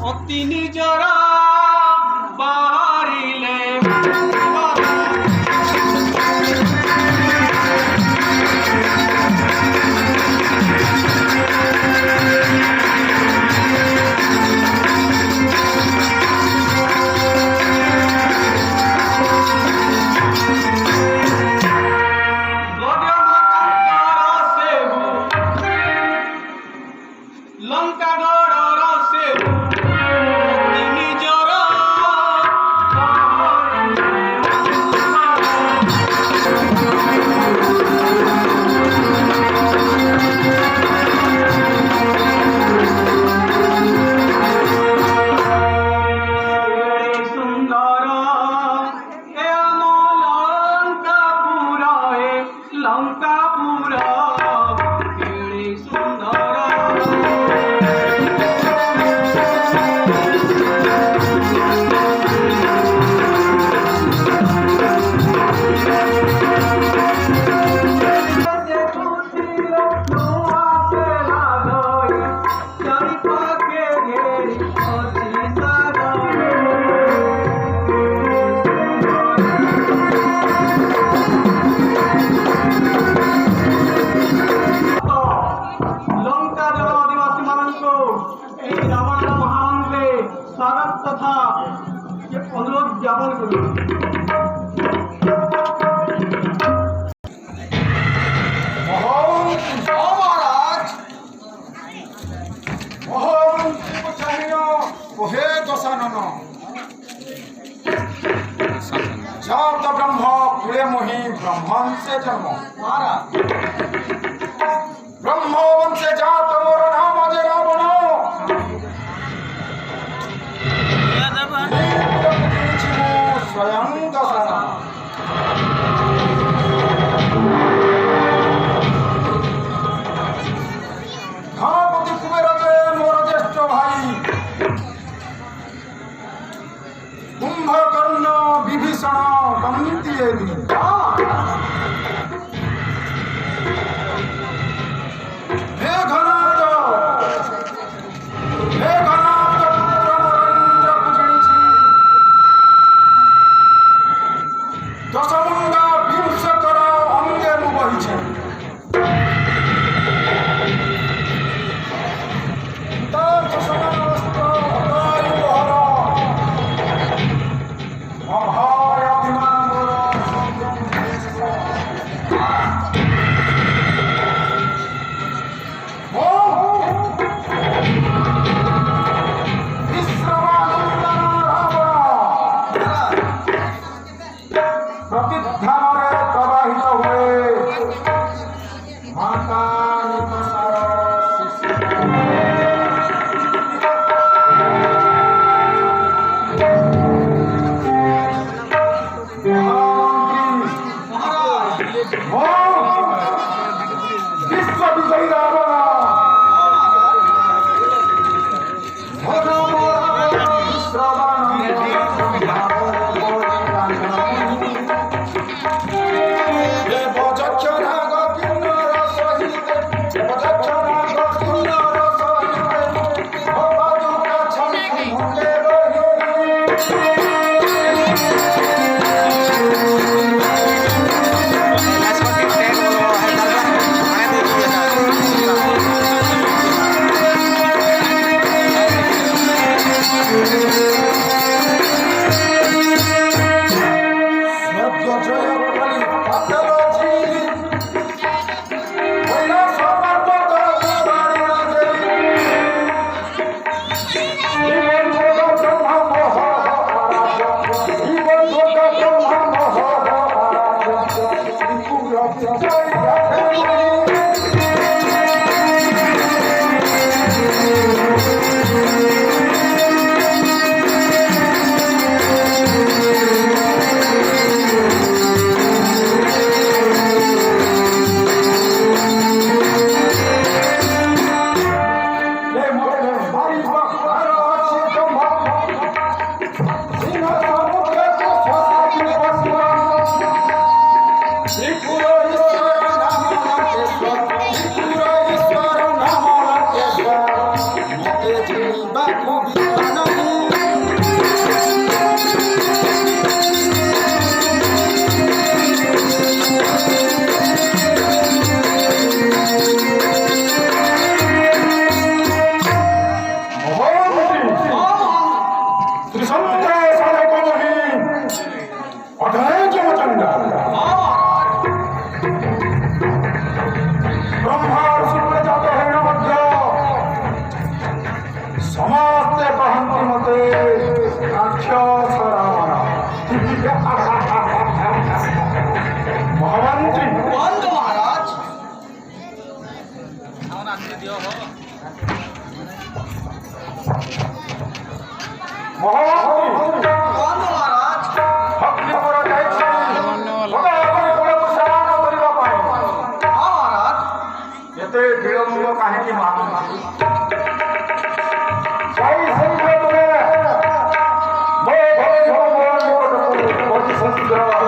অতি নিজরা বাহারিলে লঙ্কা পুরা स्वागत तथा अनुरोध ज्ञापन करूँ। जब ब्रह्म पूरे मोहि ब्रह्मन से जन्म ब्रह्म वंशे जात मोर नाम अजय रावण स्वयं दशरथ धनपति कुबेर मोर ज्येष्ठ भाई कुंभकर्ण विभीषण दंती दशमुंडा विंशकर अंगे बही प्रतिध्यान प्रवाहित हुए माता विश्व विजयी रावण Back, ସମସ୍ତେ କହନ୍ତି ମତେ ରାକ୍ଷସ ମହାମନ୍ତ୍ରୀ বন্ধ মহারাজ ମହାମନ୍ତ୍ରୀ বন্ধ মহারাজ ଭକ୍ତିପୁର ଯାଇଛି ଭଗବାନ କୁଳକୁ ସେବା କରିବା ପାଇଁ হ্যাঁ মহারাজ ଏତେ ବିଳମ୍ବ କାହିଁକି ମାନୁନାହିଁ ଯାଇ ଶୀଘ୍ର ତୁମେ ମୋ ନିକଟକୁ ଅତି ଶୀଘ୍ର